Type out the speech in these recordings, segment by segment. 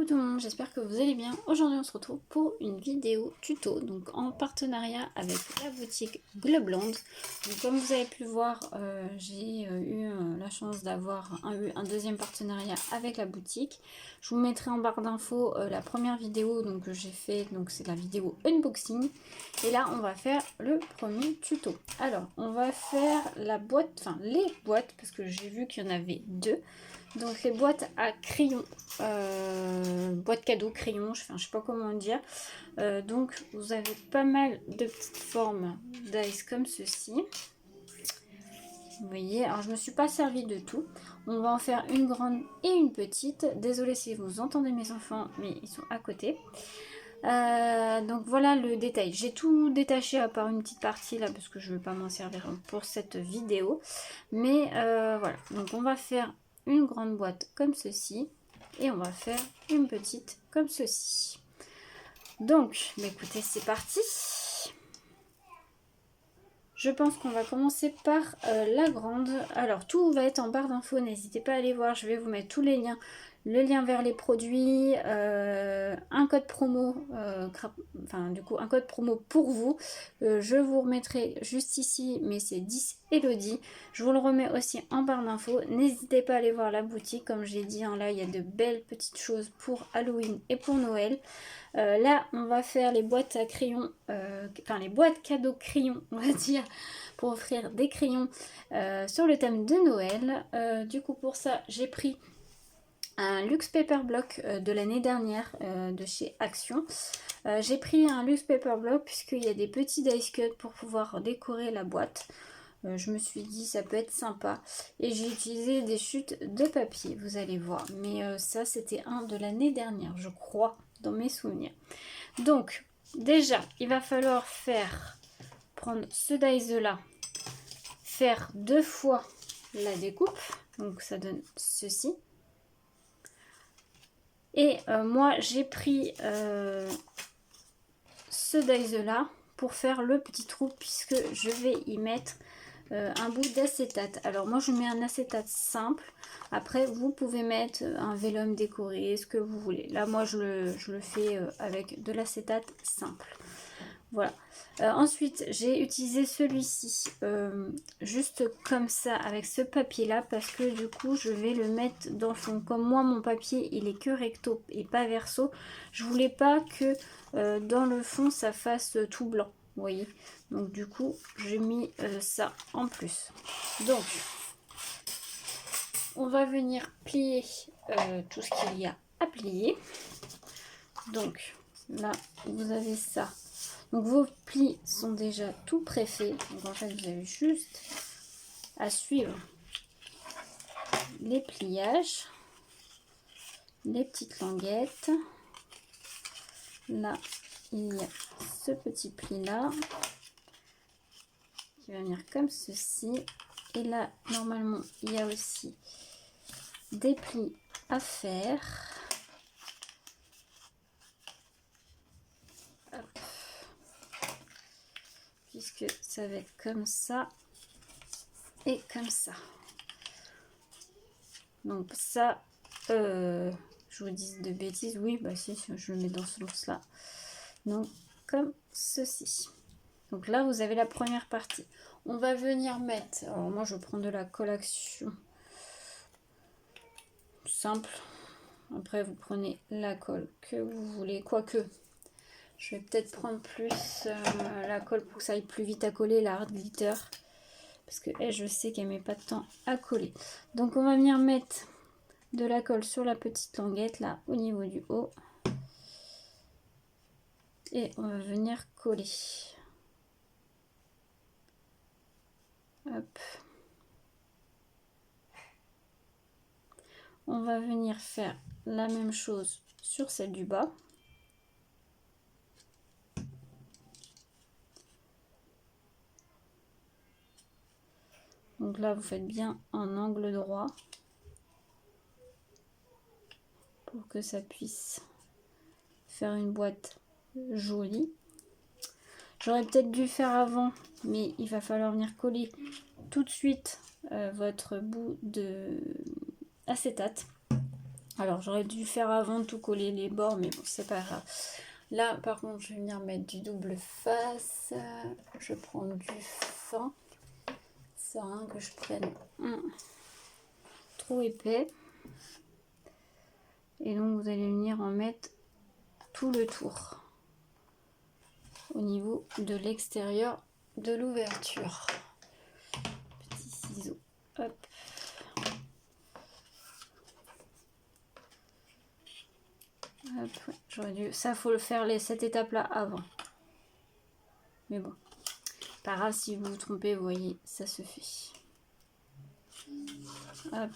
Coucou tout le monde, j'espère que vous allez bien. Aujourd'hui on se retrouve pour une vidéo tuto, donc en partenariat avec la boutique Globland. Donc, comme vous avez pu le voir, j'ai eu la chance d'avoir un deuxième partenariat avec la boutique. Je vous mettrai en barre d'infos la première vidéo que j'ai fait, donc c'est la vidéo unboxing. Et là on va faire le premier tuto. Alors on va faire la boîte, enfin les boîtes, parce que j'ai vu qu'il y en avait deux. Donc les boîtes à crayons, boîte cadeau crayon, je sais pas comment dire. Donc vous avez pas mal de petites formes d'ice comme ceci. Vous voyez, alors je me suis pas servi de tout. On va en faire une grande et une petite. Désolée si vous entendez mes enfants, mais ils sont à côté. Donc voilà le détail. J'ai tout détaché à part une petite partie là parce que je ne veux pas m'en servir pour cette vidéo. Mais voilà, donc on va faire une grande boîte comme ceci et on va faire une petite comme ceci. Donc écoutez, c'est parti. Je pense qu'on va commencer par la grande. Alors tout va être en barre d'infos, n'hésitez pas à aller voir, je vais vous mettre tous les liens. Le lien vers les produits, un code promo, un code promo pour vous. Je vous remettrai juste ici, mais c'est 10 Elodie. Je vous le remets aussi en barre d'infos. N'hésitez pas à aller voir la boutique, comme j'ai dit, hein, là il y a de belles petites choses pour Halloween et pour Noël. Là on va faire les boîtes à crayons, les boîtes cadeaux crayons, on va dire, pour offrir des crayons sur le thème de Noël. Du coup pour ça j'ai pris un Luxe Paper Block de l'année dernière de chez Action. J'ai pris un Luxe Paper Block puisqu'il y a des petits dice cuts pour pouvoir décorer la boîte. Je me suis dit ça peut être sympa. Et j'ai utilisé des chutes de papier, vous allez voir. Mais ça c'était un de l'année dernière, je crois, dans mes souvenirs. Donc déjà, il va falloir prendre ce dice là, faire 2 fois la découpe. Donc ça donne ceci. Et moi j'ai pris ce dice là pour faire le petit trou puisque je vais y mettre un bout d'acétate. Alors moi je mets un acétate simple. Après vous pouvez mettre un vélum décoré, ce que vous voulez. Là moi je le fais avec de l'acétate simple. Voilà. Ensuite, j'ai utilisé celui-ci juste comme ça avec ce papier-là parce que du coup, je vais le mettre dans le fond. Comme moi, mon papier, il est que recto et pas verso. Je voulais pas que dans le fond, ça fasse tout blanc. Vous voyez. Donc du coup, j'ai mis ça en plus. Donc, on va venir plier tout ce qu'il y a à plier. Donc, là, vous avez ça. Donc vos plis sont déjà tout préfaits. Donc en fait vous avez juste à suivre les pliages, les petites languettes. Là il y a ce petit pli là qui va venir comme ceci. Et là normalement il y a aussi des plis à faire. Hop. Puisque ça va être comme ça et comme ça. Donc ça, je vous dis de bêtises, oui, bah si, je le mets dans ce sens-là. Donc comme ceci. Donc là, vous avez la première partie. On va venir mettre, alors moi je prends de la colle Action simple. Après vous prenez la colle que vous voulez, quoique je vais peut-être prendre plus la colle pour que ça aille plus vite à coller, la Art Glitter. Parce que elle, je sais qu'elle met pas de temps à coller. Donc on va venir mettre de la colle sur la petite languette là au niveau du haut. Et on va venir coller. Hop. On va venir faire la même chose sur celle du bas. Donc là, vous faites bien un angle droit pour que ça puisse faire une boîte jolie. J'aurais peut-être dû faire avant, mais il va falloir venir coller tout de suite votre bout de acétate. Alors j'aurais dû faire avant de tout coller les bords, mais bon, c'est pas grave. Là par contre je vais venir mettre du double face. Je prends du fin. Ça sert à rien que je prenne trop épais. Et donc vous allez venir en mettre tout le tour au niveau de l'extérieur de l'ouverture. Petit ciseau, hop. Hop, ouais, j'aurais dû. Ça, faut le faire cette étape-là avant. Mais bon, pas grave si vous vous trompez, vous voyez, ça se fait. Hop.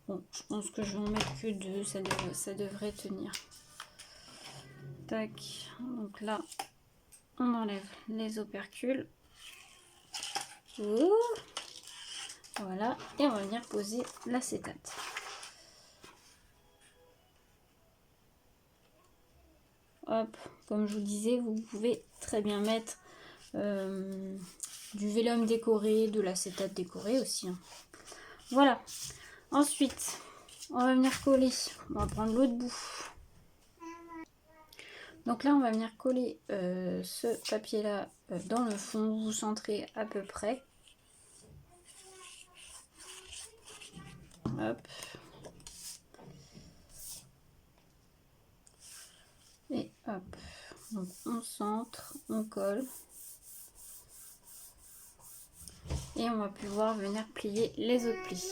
Bon, je pense que je vais en mettre que 2, ça devrait tenir. Tac, donc là, on enlève les opercules. Ouh. Voilà, et on va venir poser l'acétate. Hop, comme je vous disais, vous pouvez très bien mettre du vélum décoré, de l'acétate décoré aussi. Hein. Voilà. Ensuite, on va venir coller. On va prendre l'autre bout. Donc là, on va venir coller ce papier-là dans le fond. Vous centrez à peu près. Hop. Et hop. Donc on centre, on colle. Et on va pouvoir venir plier les autres plis.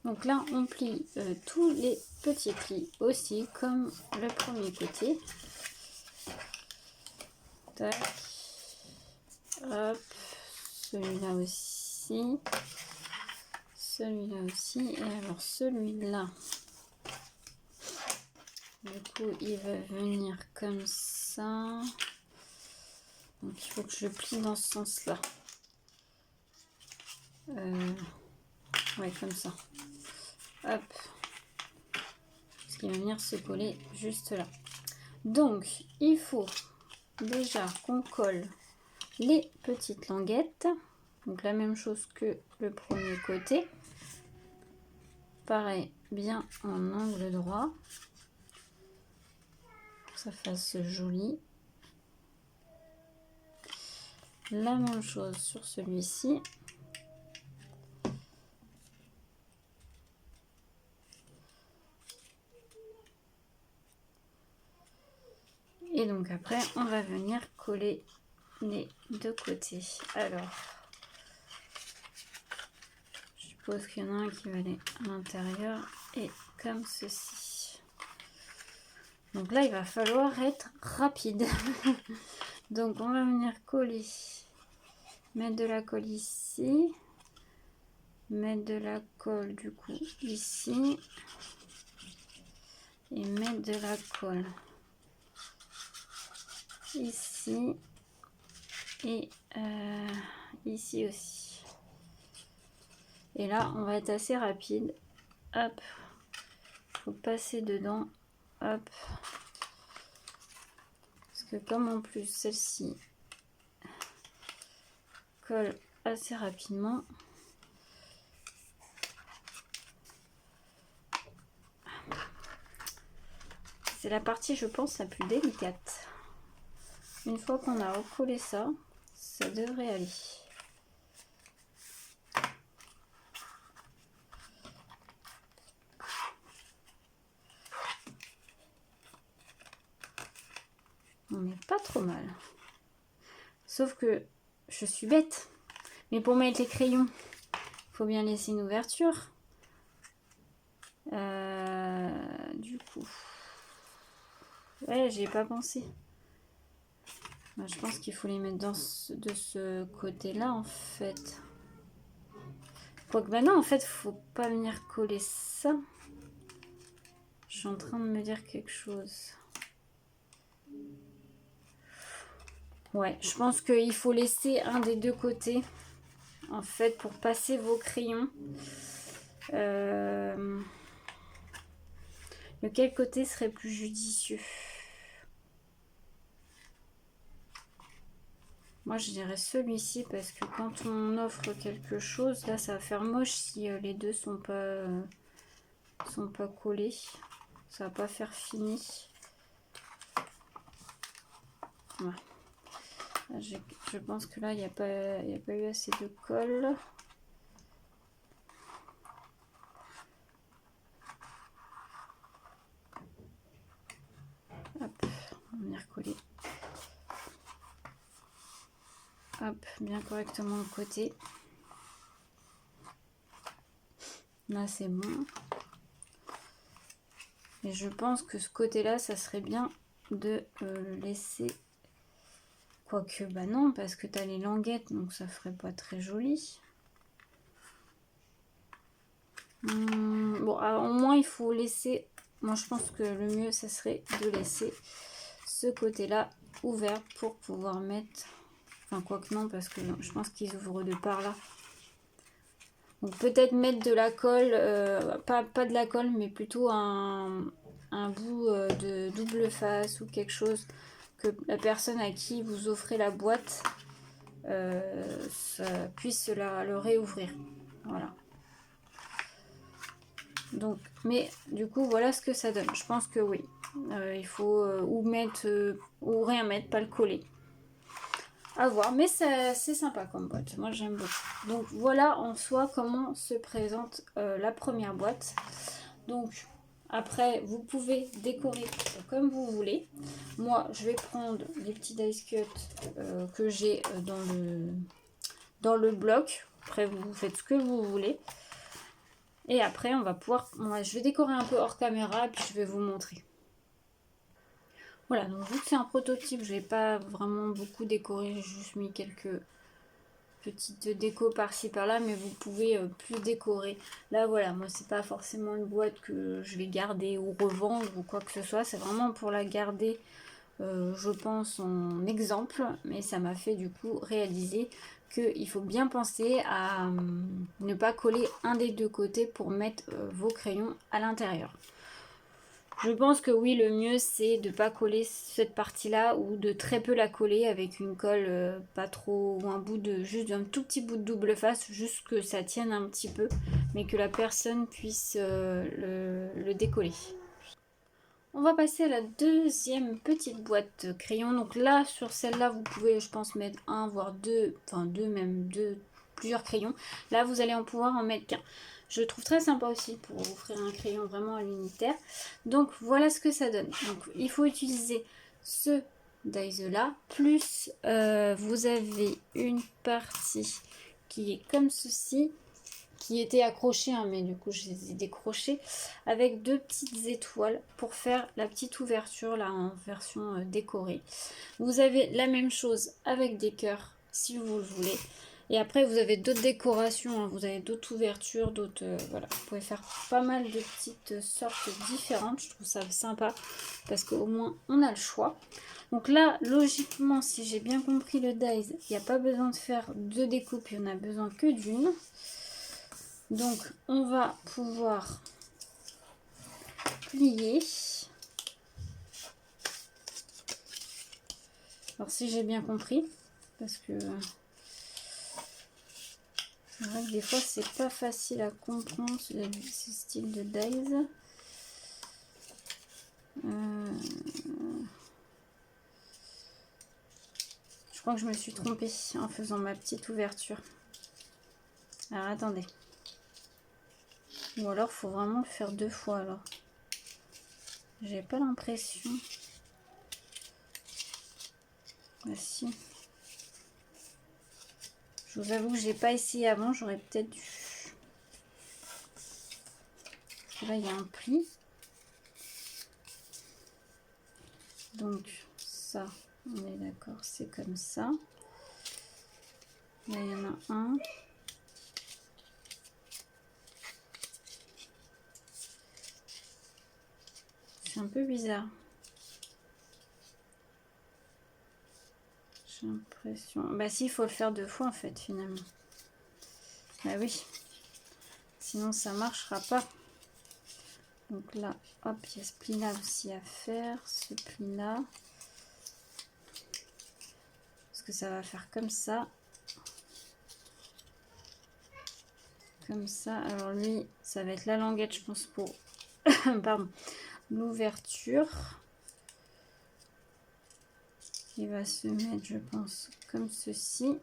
Donc là, on plie tous les petits plis aussi, comme le premier côté. Tac. Hop. Celui-là aussi. Celui-là aussi. Et alors celui-là, du coup, il va venir comme ça. Donc il faut que je plie dans ce sens-là. Ouais, comme ça. Hop. Parce qu'il va venir se coller juste là. Donc, il faut déjà qu'on colle les petites languettes. Donc la même chose que le premier côté. Pareil, bien en angle droit. Pour que ça fasse joli. La même chose sur celui-ci. Et donc après, on va venir coller les deux côtés. Alors, je suppose qu'il y en a un qui va aller à l'intérieur et comme ceci. Donc là, il va falloir être rapide. Donc on va venir coller, mettre de la colle ici, mettre de la colle du coup ici et mettre de la colle ici et ici aussi. Et là, on va être assez rapide. Hop, faut passer dedans. Hop. Parce que comme en plus celle-ci colle assez rapidement. C'est la partie, je pense, la plus délicate. Une fois qu'on a recollé ça, ça devrait aller. On n'est pas trop mal. Sauf que je suis bête. Mais pour mettre les crayons, il faut bien laisser une ouverture. Du coup, ouais, j'ai pas pensé. Bah, je pense qu'il faut les mettre de ce côté-là en fait. Quoique, bah non, en fait, faut pas venir coller ça. Je suis en train de me dire quelque chose. Ouais, je pense qu'il faut laisser un des deux côtés, en fait, pour passer vos crayons. Lequel côté serait plus judicieux? Moi je dirais celui-ci parce que quand on offre quelque chose, là ça va faire moche si les deux sont pas collés. Ça va pas faire fini. Voilà. Je pense que là il n'y a pas eu assez de colle. Hop, on va venir coller. Hop, bien correctement de côté. Là c'est bon. Et je pense que ce côté-là, ça serait bien de le laisser. Quoique, bah non, parce que tu as les languettes, donc ça ferait pas très joli. Bon, alors, au moins, il faut laisser... Moi, je pense que le mieux, ça serait de laisser ce côté-là ouvert pour pouvoir mettre... Enfin, quoique non, parce que je pense qu'ils ouvrent de par là. Donc, peut-être mettre de la colle, pas de la colle, mais plutôt un bout de double face ou quelque chose que la personne à qui vous offrez la boîte ça puisse le réouvrir. Voilà. Donc, mais du coup, voilà ce que ça donne. Je pense que oui. Il faut ou mettre ou rien mettre, pas le coller. À voir, mais c'est sympa comme boîte. Moi, j'aime beaucoup. Donc, voilà en soi comment se présente la première boîte. Donc, après, vous pouvez décorer comme vous voulez. Moi, je vais prendre les petits dice cut que j'ai dans le bloc. Après, vous faites ce que vous voulez. Et après, on va pouvoir... je vais décorer un peu hors caméra, puis je vais vous montrer. Voilà, donc vu que c'est un prototype, je vais pas vraiment beaucoup décorer. J'ai juste mis quelques petites décos par-ci par-là, mais vous pouvez plus décorer. Là, voilà, moi, c'est pas forcément une boîte que je vais garder ou revendre ou quoi que ce soit. C'est vraiment pour la garder, je pense, en exemple. Mais ça m'a fait du coup réaliser qu'il faut bien penser à ne pas coller un des deux côtés pour mettre vos crayons à l'intérieur. Je pense que oui, le mieux c'est de ne pas coller cette partie-là ou de très peu la coller avec une colle pas trop, ou un bout de, juste un tout petit bout de double face, juste que ça tienne un petit peu, mais que la personne puisse le décoller. On va passer à la deuxième petite boîte crayon. Donc là, sur celle-là, vous pouvez, je pense, mettre un, voire deux, enfin deux, plusieurs crayons. Là, vous allez en pouvoir en mettre qu'un. Je le trouve très sympa aussi pour offrir un crayon vraiment à l'unitaire. Donc voilà ce que ça donne. Donc il faut utiliser ce dies là, plus vous avez une partie qui est comme ceci, qui étaient accrochés, hein, mais du coup je les ai décrochés, avec deux petites étoiles pour faire la petite ouverture là en version décorée. Vous avez la même chose avec des cœurs si vous le voulez. Et après vous avez d'autres décorations, hein, vous avez d'autres ouvertures, d'autres... voilà, vous pouvez faire pas mal de petites sortes différentes. Je trouve ça sympa parce qu'au moins on a le choix. Donc là, logiquement, si j'ai bien compris le dies, il n'y a pas besoin de faire deux découpes, il n'y en a besoin que d'une. Donc on va pouvoir plier. Alors si j'ai bien compris, parce que c'est vrai que des fois c'est pas facile à comprendre ce style de dies. Je crois que je me suis trompée en faisant ma petite ouverture. Alors attendez. Ou alors faut vraiment le faire deux fois alors. J'ai pas l'impression. Ah si. Je vous avoue que j'ai pas essayé avant, j'aurais peut-être dû. Parce que là il y a un pli. Donc ça, on est d'accord, c'est comme ça. Là il y en a un. C'est un peu bizarre. J'ai l'impression... Bah si, il faut le faire deux fois en fait finalement. Bah oui. Sinon ça marchera pas. Donc là, hop, il y a ce pli là aussi à faire. Ce pli là. Parce que ça va faire comme ça. Comme ça. Alors lui, ça va être la languette, je pense, pour pardon, l'ouverture. Il va se mettre, je pense, comme ceci.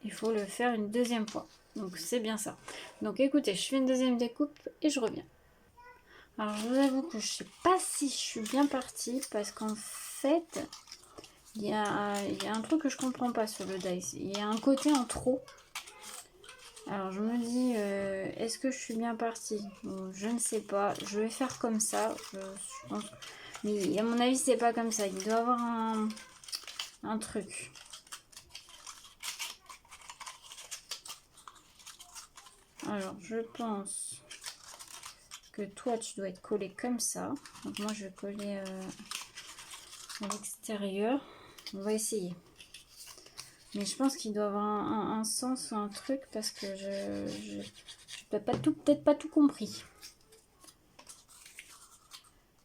Il faut le faire une deuxième fois. Donc c'est bien ça. Donc écoutez, je fais une deuxième découpe et je reviens. Alors je vous avoue que je sais pas si je suis bien partie parce qu'en fait, il y a un truc que je comprends pas sur le dice. Il y a un côté en trop. Alors je me dis, est-ce que je suis bien partie? Bon, je ne sais pas. Je vais faire comme ça. Je pense. Mais à mon avis, c'est pas comme ça. Il doit y avoir un truc. Alors je pense que toi tu dois être collé comme ça. Donc moi je vais coller à l'extérieur. On va essayer. Mais je pense qu'il doit avoir un sens ou un truc parce que je n'ai peut-être pas tout compris.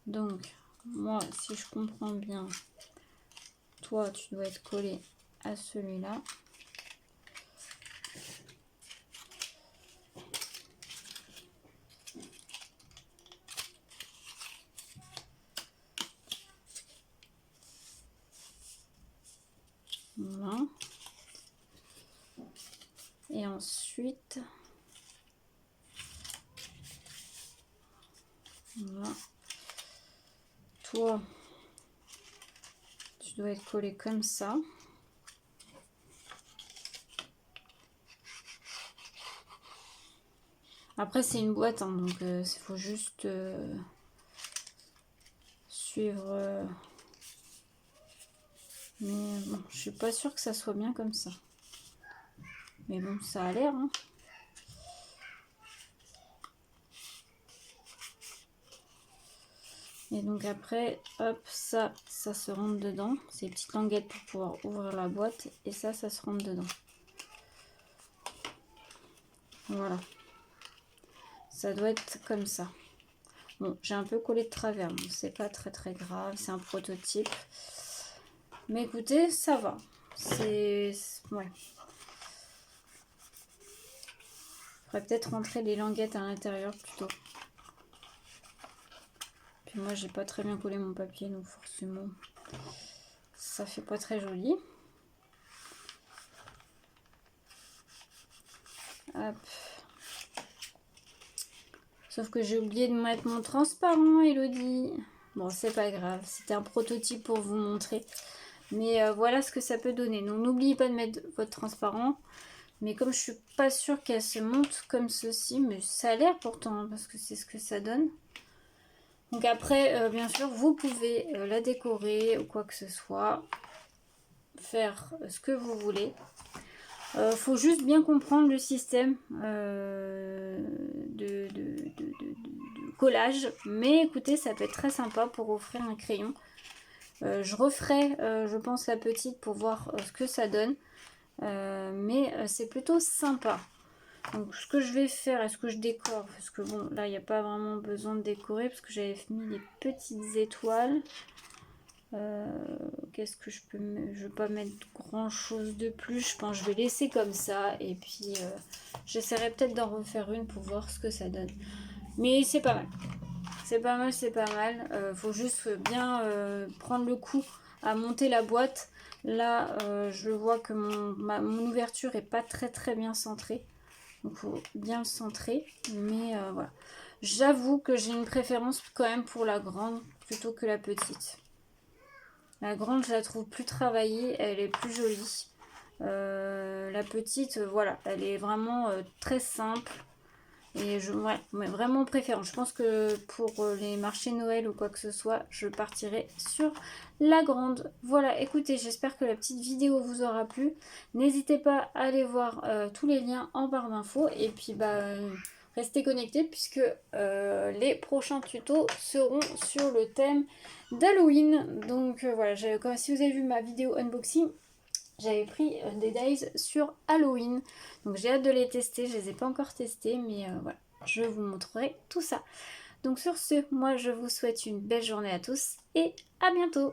Donc moi si je comprends bien, toi tu dois être collé à celui-là. Voilà. Et ensuite, voilà. Toi, tu dois être collé comme ça. Après, c'est une boîte, hein, donc il faut juste suivre. Mais bon, je suis pas sûre que ça soit bien comme ça. Mais bon, ça a l'air. Hein. Et donc après, hop, ça se rentre dedans. Ces petites languettes pour pouvoir ouvrir la boîte. Et ça se rentre dedans. Voilà. Ça doit être comme ça. Bon, j'ai un peu collé de travers. Bon, c'est pas très grave. C'est un prototype. Mais écoutez, ça va. C'est... Ouais. Je pourrais peut-être rentrer les languettes à l'intérieur plutôt. Puis moi, j'ai pas très bien collé mon papier, donc forcément, ça fait pas très joli. Hop. Sauf que j'ai oublié de mettre mon transparent, Elodie. Bon, c'est pas grave. C'était un prototype pour vous montrer. Mais voilà ce que ça peut donner. Donc, n'oubliez pas de mettre votre transparent. Mais comme je suis pas sûre qu'elle se monte comme ceci, mais ça a l'air pourtant, hein, parce que c'est ce que ça donne. Donc après, bien sûr, vous pouvez la décorer ou quoi que ce soit. Faire ce que vous voulez. Faut juste bien comprendre le système de collage. Mais écoutez, ça peut être très sympa pour offrir un crayon. Je referai, je pense, la petite pour voir ce que ça donne. Mais c'est plutôt sympa. Donc ce que je vais faire, est-ce que je décore? Parce que bon, là, il n'y a pas vraiment besoin de décorer parce que j'avais mis des petites étoiles. Qu'est-ce que je peux mettre? Je ne vais pas mettre grand chose de plus. Je pense que je vais laisser comme ça. Et puis j'essaierai peut-être d'en refaire une pour voir ce que ça donne. Mais c'est pas mal. C'est pas mal, c'est pas mal. Faut juste bien prendre le coup à monter la boîte. Là, je vois que mon ouverture est pas très bien centrée. Donc il faut bien le centrer. Mais voilà. J'avoue que j'ai une préférence quand même pour la grande plutôt que la petite. La grande, je la trouve plus travaillée, elle est plus jolie. La petite, voilà, elle est vraiment très simple. Et ouais, vraiment préférence. Je pense que pour les marchés Noël ou quoi que ce soit, je partirai sur la grande. Voilà, écoutez, j'espère que la petite vidéo vous aura plu. N'hésitez pas à aller voir tous les liens en barre d'infos. Et puis, restez connectés puisque les prochains tutos seront sur le thème d'Halloween. Donc voilà, comme si vous avez vu ma vidéo unboxing, j'avais pris des dies sur Halloween. Donc j'ai hâte de les tester. Je ne les ai pas encore testés, mais voilà, je vous montrerai tout ça. Donc sur ce, moi je vous souhaite une belle journée à tous et à bientôt.